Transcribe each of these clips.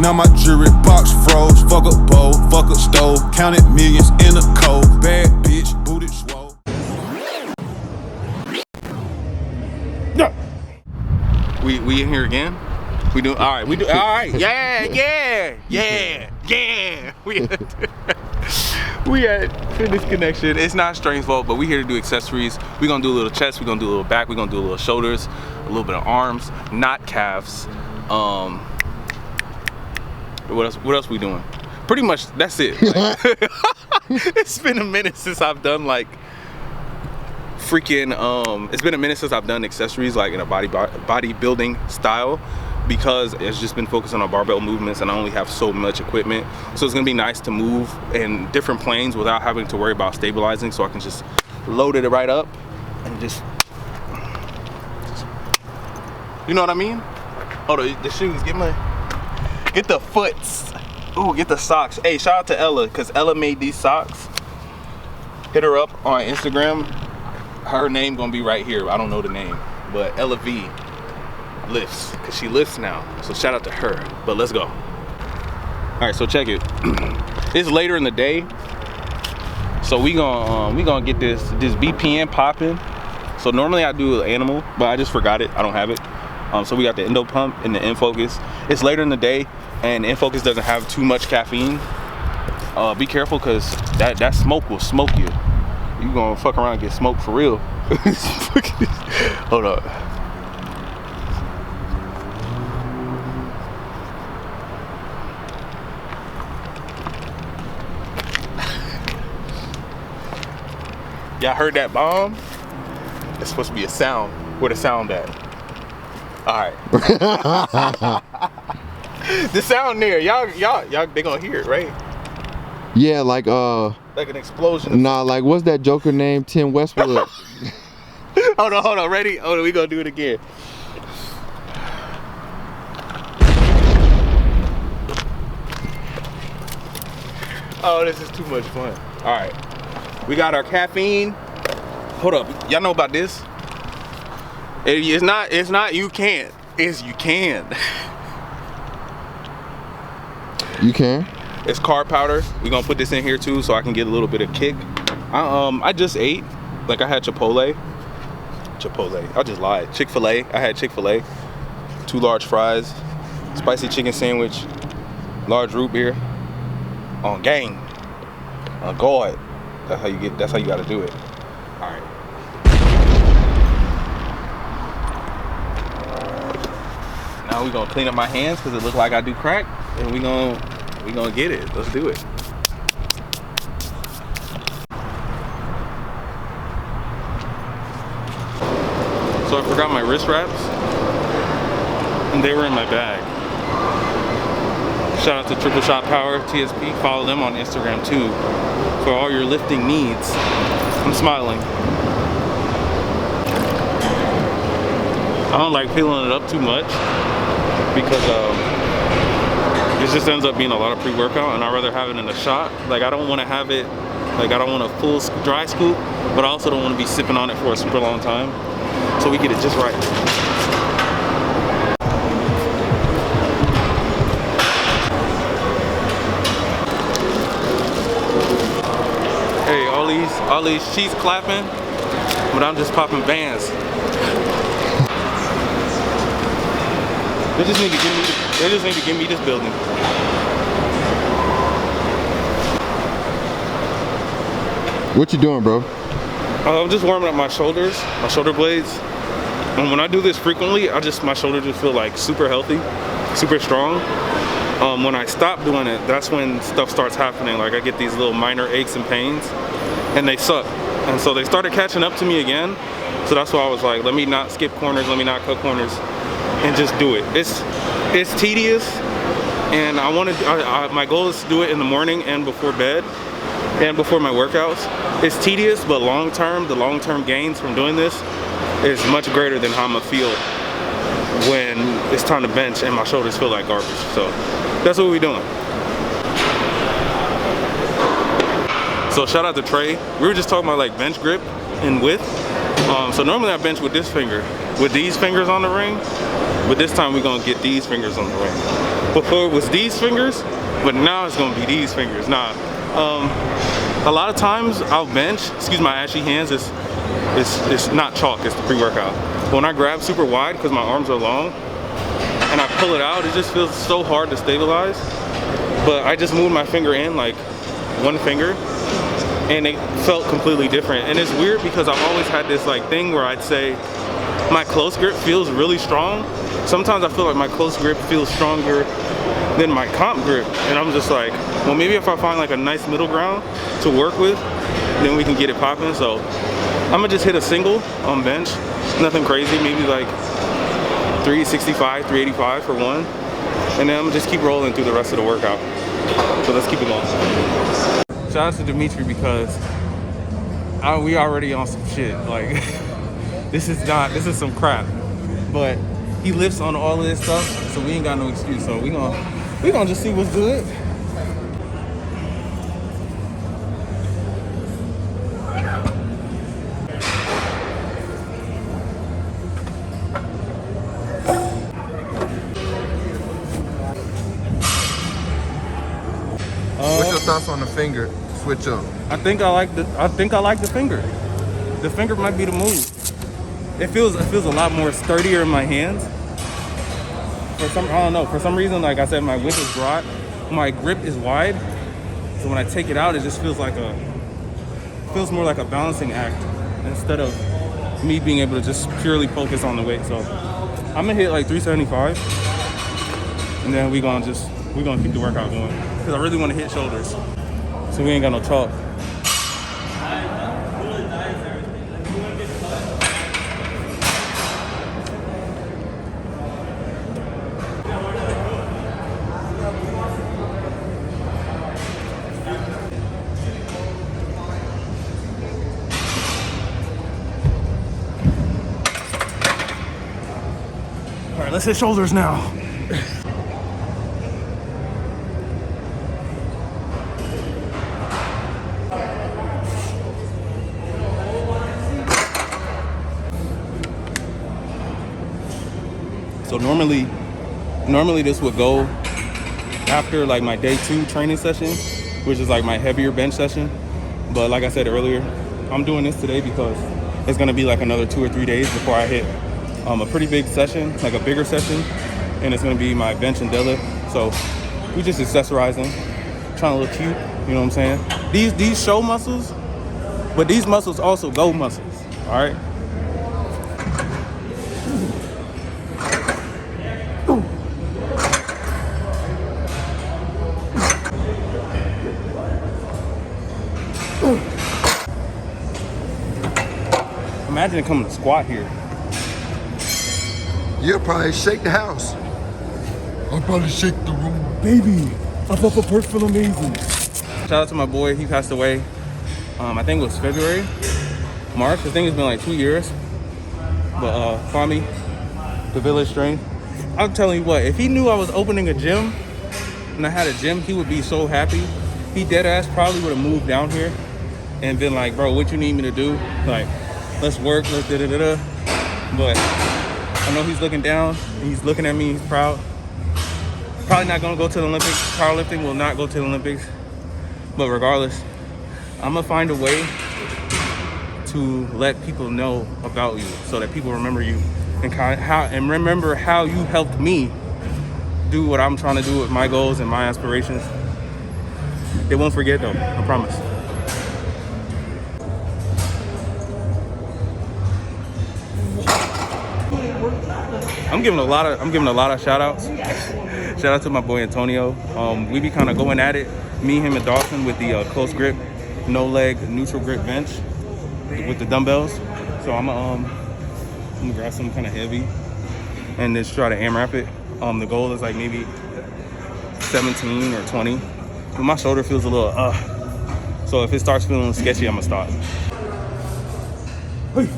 now my jewelry box froze. Fuck a bowl, fuck a stove, counted millions in a cold. Bad bitch, booted swole. We in here again? We do all right. We do all right. Yeah. We at Fitness Connection. It's not Strain's fault, but we here to do accessories. We're gonna do a little chest. We're gonna do a little back. We're gonna do a little shoulders, a little bit of arms, not calves. What else we doing? Pretty much that's it. Like, it's been a minute since I've done like freaking it's been a minute since I've done accessories like in a bodybuilding style, because it's just been focusing on barbell movements and I only have so much equipment. So it's gonna be nice to move in different planes without having to worry about stabilizing, so I can just load it right up and just you know what I mean? Oh, the shoes, get the foots. Ooh, get the socks. Hey, shout out to Ella, because Ella made these socks. Hit her up on Instagram. Her name gonna be right here. I don't know the name, but Ella V lifts, because she lifts now. So shout out to her, but let's go. All right, so check it. It's later in the day, so we gonna get this BPM popping. So normally I do animal, but I just forgot it. I don't have it. So we got the endo pump and the infocus. It's later in the day, and infocus doesn't have too much caffeine. Be careful, because that smoke will smoke you. You gonna fuck around and get smoked for real. Hold up. Y'all heard that bomb? It's supposed to be a sound. Where the sound at? All right. The sound there, y'all, they gonna hear it, right? Yeah, like an explosion. Nah, like what's that Joker name? Tim Westwood. Hold on, ready? Hold on, we gonna do it again. Oh, this is too much fun. All right, we got our caffeine. Hold up, y'all know about this? It's not you can't. It's you can. You can? It's carb powder. We're gonna put this in here too, so I can get a little bit of kick. I just ate, like I had Chipotle. I just lied. Chick-fil-A. I had Chick-fil-A. 2 large fries, spicy chicken sandwich, large root beer. On gang. On God. That's how you gotta do it. All right. Now we're gonna clean up my hands, because it looks like I do crack, and we gonna get it. Let's do it. So I forgot my wrist wraps, and they were in my bag. Shout out to Triple Shot Power, TSP. Follow them on Instagram too for all your lifting needs. I'm smiling. I don't like peeling it up too much, because it just ends up being a lot of pre-workout, and I'd rather have it in a shot. Like I don't want to have it, like I don't want a full dry scoop, but I also don't want to be sipping on it for a super long time. So we get it just right. Hey, all these cheeks clapping, but I'm just popping bands. They just need to give me this building. What you doing, bro? I'm just warming up my shoulders, my shoulder blades. And when I do this frequently, my shoulders just feel like super healthy, super strong. When I stop doing it, that's when stuff starts happening. Like I get these little minor aches and pains, and they suck. And so they started catching up to me again. So that's why I was like, let me not skip corners, let me not cut corners, and just do it. It's tedious, and my goal is to do it in the morning and before bed and before my workouts. It's tedious, but the long-term gains from doing this is much greater than how I'm gonna feel when it's time to bench and my shoulders feel like garbage. So that's what we're doing. So shout out to Trey. We were just talking about like bench grip and width. So normally I bench with this finger, with these fingers on the ring, but this time we're gonna get these fingers on the ring. Before it was these fingers, but now it's gonna be these fingers. Nah. A lot of times I'll bench. Excuse my ashy hands. It's not chalk. It's the pre-workout. But when I grab super wide because my arms are long, and I pull it out, it just feels so hard to stabilize. But I just moved my finger in, like one finger, and it felt completely different. And it's weird because I've always had this like thing where I'd say my close grip feels really strong. Sometimes I feel like my close grip feels stronger than my comp grip, and I'm just like, well, maybe if I find like a nice middle ground to work with, then we can get it popping. So I'm gonna just hit a single on bench, nothing crazy, maybe like 365, 385 for one, and then I'm gonna just keep rolling through the rest of the workout. So let's keep it going. Shout out to Dimitri because we already on some shit. Like this is some crap, but he lifts on all of this stuff, so we ain't got no excuse. So we gonna just see what's good. What's your thoughts on the finger switch up? I think I like the finger. The finger might be the move. It feels a lot more sturdier in my hands. For some reason, like I said, my whip is broad, my grip is wide. So when I take it out, it just feels more like a balancing act instead of me being able to just purely focus on the weight. So I'm gonna hit like 375, and then we're gonna keep the workout going because I really want to hit shoulders. So we ain't got no chalk. All right, let's hit shoulders now. So normally this would go after like my day 2 training session, which is like my heavier bench session. But like I said earlier, I'm doing this today because it's gonna be like another 2 or 3 days before I hit a pretty big session, like a bigger session, and it's gonna be my bench and deadlift. So we just accessorizing, trying to look cute, you know what I'm saying? These show muscles, but these muscles also go muscles, all right? Imagine coming to squat here. You'll probably shake the house. I'll probably shake the room. Baby, I thought the perk feel amazing. Shout out to my boy, he passed away, I think it was February, March. I think it's been like 2 years. But Kwame, the Village Strength. I'm telling you what, if he knew I was opening a gym and I had a gym, he would be so happy. He dead ass probably would have moved down here and been like, bro, what you need me to do? Like, let's work, let's da-da-da-da. But I know he's looking down, and he's looking at me, he's proud. Probably not gonna go to the Olympics. Powerlifting will not go to the Olympics. But regardless, I'm gonna find a way to let people know about you so that people remember you and remember how you helped me do what I'm trying to do with my goals and my aspirations. They won't forget though, I promise. I'm giving a lot of shout outs. Shout out to my boy Antonio. We be kind of going at it, me, him, and Dawson, with the close grip, no leg, neutral grip bench with the dumbbells. So I'm gonna grab something kind of heavy and just try to AMRAP it. The goal is like maybe 17 or 20. But my shoulder feels a little so if it starts feeling sketchy, I'm gonna stop. Hey.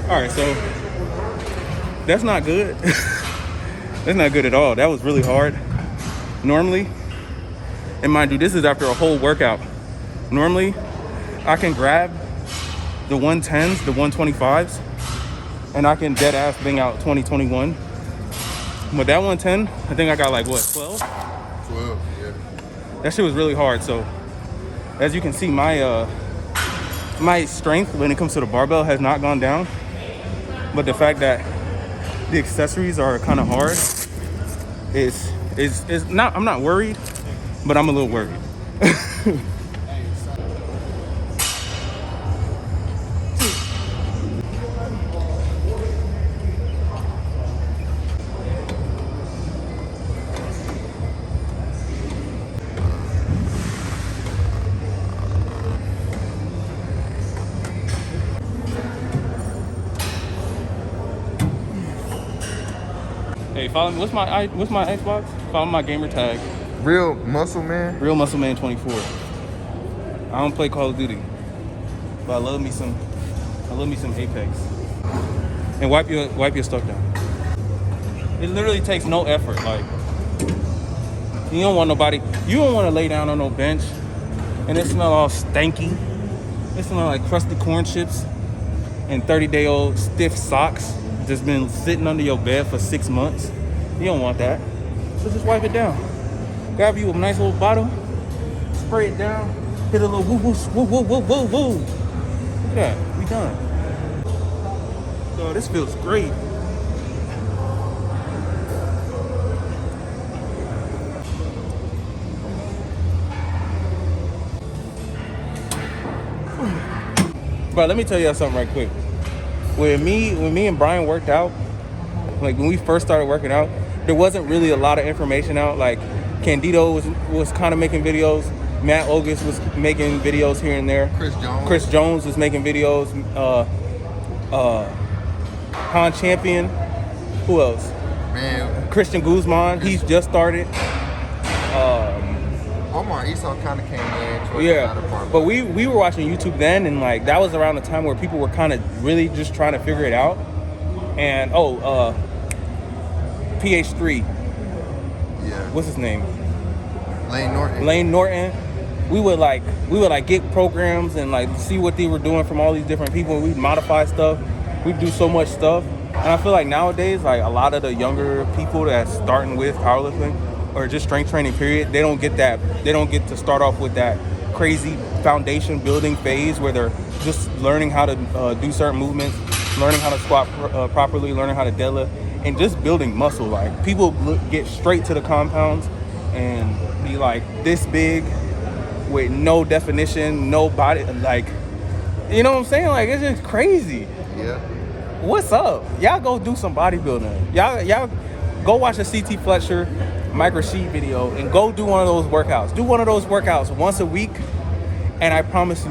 All right, so that's not good. That's not good at all. That was really hard. Normally, and mind you, this is after a whole workout. Normally, I can grab the 110s, the 125s, and I can dead ass bang out 20, 21. But that 110, I think I got like what, 12? 12, yeah. That shit was really hard. So as you can see, my my strength when it comes to the barbell has not gone down. But the fact that the accessories are kind of hard is not, I'm not worried, but I'm a little worried. Hey, follow me. What's my Xbox? Follow my gamer tag. Real muscle man. Real Muscle Man 24. I don't play Call of Duty, but I love me some Apex. And wipe your stuff down. It literally takes no effort. Like, you don't want nobody. You don't want to lay down on no bench, and it smell all stanky. It smell like crusty corn chips and 30-day-old stiff socks just been sitting under your bed for 6 months. You don't want that. So just wipe it down. Grab you a nice little bottle, spray it down, hit a little woo woo woo woo woo woo woo. Look at that, we done. So this feels great. But let me tell you something right quick. When me and Brian worked out, like when we first started working out, there wasn't really a lot of information out. Like Candido was kind of making videos. Matt Ogus was making videos here and there. Chris Jones was making videos. Han Champion. Who else? Man. Christian Guzman. He's just started. Omar Esau kind of came in towards the Yeah, latter part. but we were watching YouTube then, and like that was around the time where people were kind of really just trying to figure it out. And PH3. Yeah. What's his name? Lane Norton. We would get programs and like see what they were doing from all these different people. We'd modify stuff. We'd do so much stuff. And I feel like nowadays, like a lot of the younger people that's starting with powerlifting or just strength training period, they don't get to start off with that crazy foundation building phase where they're just learning how to do certain movements, learning how to squat properly, learning how to deadlift, and just building muscle. Like people get straight to the compounds and be like this big with no definition, no body, like, you know what I'm saying? Like, it's just crazy. Yeah. What's up? Y'all go do some bodybuilding. Y'all go watch a CT Fletcher micro sheet video and go do one of those workouts. Do one of those workouts once a week, and I promise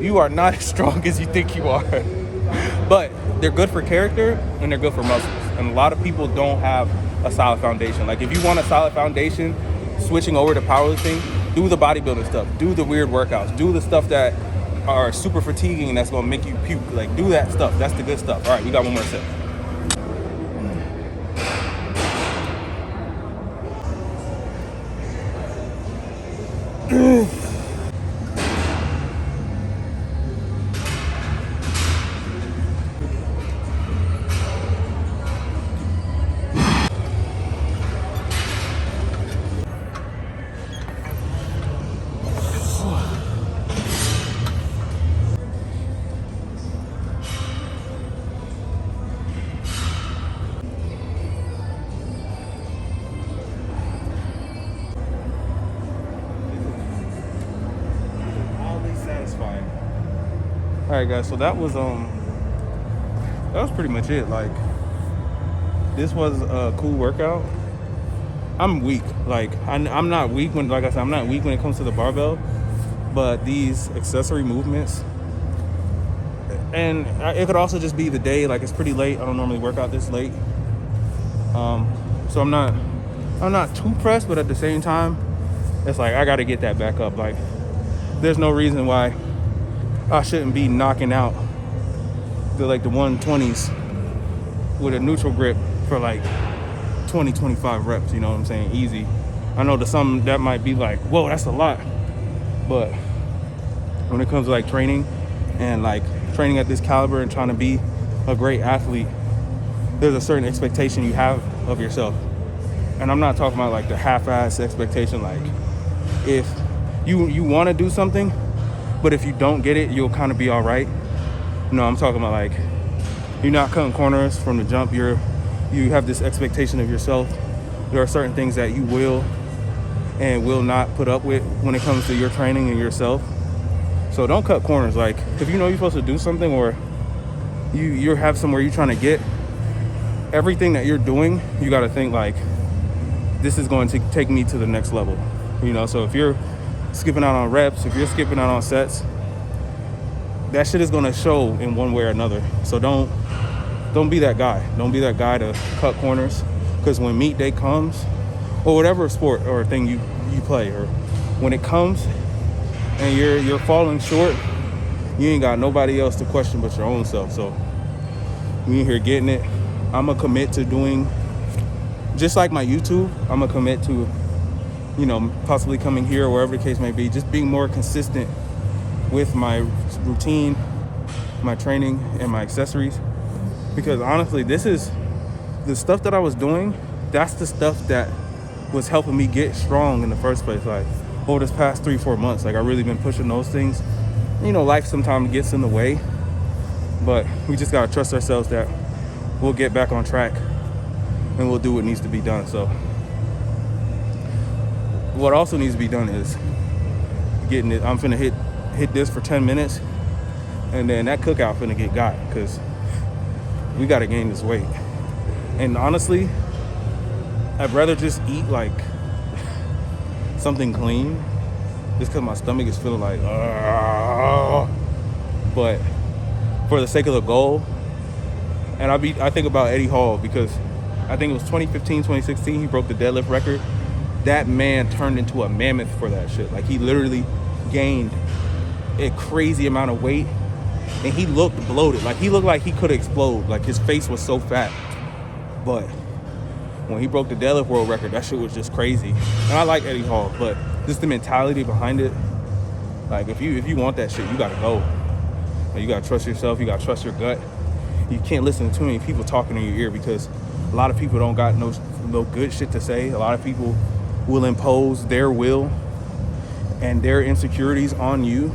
you are not as strong as you think you are. But they're good for character and they're good for muscles. And a lot of people don't have a solid foundation. Like if you want a solid foundation, switching over to powerlifting, do the bodybuilding stuff, do the weird workouts, do the stuff that are super fatiguing and that's gonna make you puke. Like do that stuff. That's the good stuff. All right, we got one more set. All right, guys. So that was pretty much it. Like, this was a cool workout. I'm weak. Like, I'm not weak when, like I said, I'm not weak when it comes to the barbell. But these accessory movements, and it could also just be the day. Like, it's pretty late. I don't normally work out this late. So I'm not too pressed, but at the same time, it's like I got to get that back up. Like, there's no reason why I shouldn't be knocking out to like the 120s with a neutral grip for like 20, 25 reps, you know what I'm saying? Easy. I know to some that might be like, whoa, that's a lot. But when it comes to like training and like training at this caliber and trying to be a great athlete, there's a certain expectation you have of yourself. And I'm not talking about like the half-ass expectation, like if you want to do something, but if you don't get it, you'll kind of be all right. No, I'm talking about like you're not cutting corners from the jump. You have this expectation of yourself. There are certain things that you will and will not put up with when it comes to your training and yourself. So don't cut corners. Like if you know you're supposed to do something or you have somewhere you're trying to get, everything that you're doing, you got to think like, this is going to take me to the next level. You know, so if you're skipping out on reps, if you're skipping out on sets, that shit is going to show in one way or another. So don't be that guy. Don't be that guy to cut corners, because when meet day comes, or whatever sport or thing you play, or when it comes and you're falling short, you ain't got nobody else to question but your own self. So you in here getting it. I'm gonna commit to doing, just like my YouTube, I'm gonna commit to, you know, possibly coming here or wherever the case may be, just being more consistent with my routine, my training, and my accessories. Because honestly, this is the stuff that I was doing, that's the stuff that was helping me get strong in the first place. Like over this past 3-4 months, like I really been pushing those things. You know, life sometimes gets in the way, but we just gotta trust ourselves that we'll get back on track and we'll do what needs to be done. So what also needs to be done is getting it. I'm finna hit this for 10 minutes, and then that cookout finna get got, because we gotta gain this weight. And honestly, I'd rather just eat like something clean, just because my stomach is feeling like, but for the sake of the goal. And I think about Eddie Hall, because I think it was 2015, 2016, he broke the deadlift record. That man turned into a mammoth for that shit. Like he literally gained a crazy amount of weight, and he looked bloated. Like he looked like he could explode. Like his face was so fat. But when he broke the deadlift world record, that shit was just crazy. And I like Eddie Hall, but just the mentality behind it. Like if you want that shit, you gotta go. Like, you gotta trust yourself. You gotta trust your gut. You can't listen to too many people talking in your ear, because a lot of people don't got no good shit to say. A lot of people will impose their will and their insecurities on you,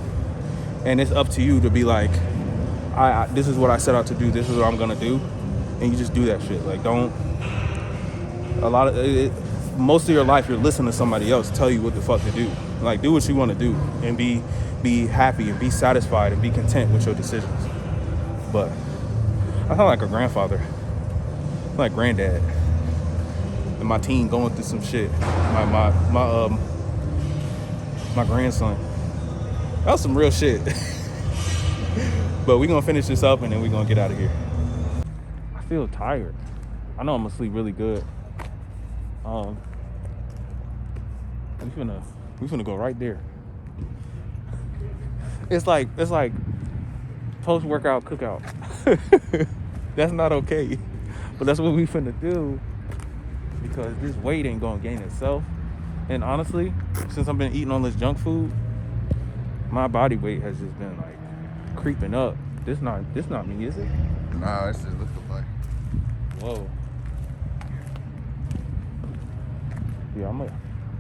and it's up to you to be like, this is what I set out to do, this is what I'm gonna do, and you just do that shit. Like most of your life you're listening to somebody else tell you what the fuck to do. Like do what you want to do and be happy and be satisfied and be content with your decisions. But I sound like a grandfather, like granddad, and my teen going through some shit. My grandson. That was some real shit. But we gonna finish this up and then we gonna get out of here. I feel tired. I know I'm gonna sleep really good. We finna go right there. It's like post-workout cookout. That's not okay, but that's what we finna do, because this weight ain't gonna gain itself. And honestly, since I've been eating all this junk food, my body weight has just been like creeping up. This not me, is it? Nah, it's just looking like. Whoa. Yeah, I'm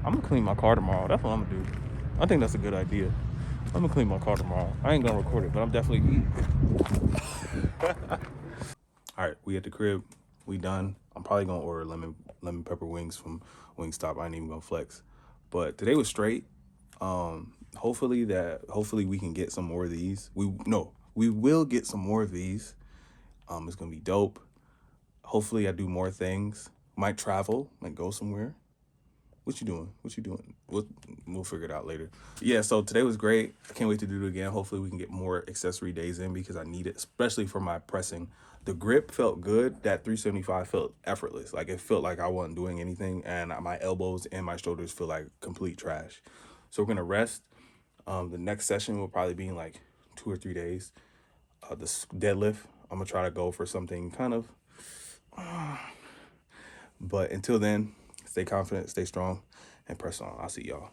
gonna clean my car tomorrow. That's what I'm gonna do. I think that's a good idea. I'm gonna clean my car tomorrow. I ain't gonna record it, but I'm definitely eating. All right, we at the crib. We done. I'm probably gonna order lemon pepper wings from Wingstop. I ain't even gonna flex. But today was straight. Hopefully we can get some more of these. We will get some more of these. It's gonna be dope. Hopefully I do more things. Might travel, might go somewhere. What you doing? We'll figure it out later. Yeah, so today was great. I can't wait to do it again. Hopefully we can get more accessory days in, because I need it, especially for my pressing. The grip felt good. That 375 felt effortless. Like it felt like I wasn't doing anything, and my elbows and my shoulders feel like complete trash. So we're gonna rest. The next session will probably be in like 2 or 3 days. The deadlift. I'm gonna try to go for something kind of, but until then, stay confident, stay strong, and press on. I'll see y'all.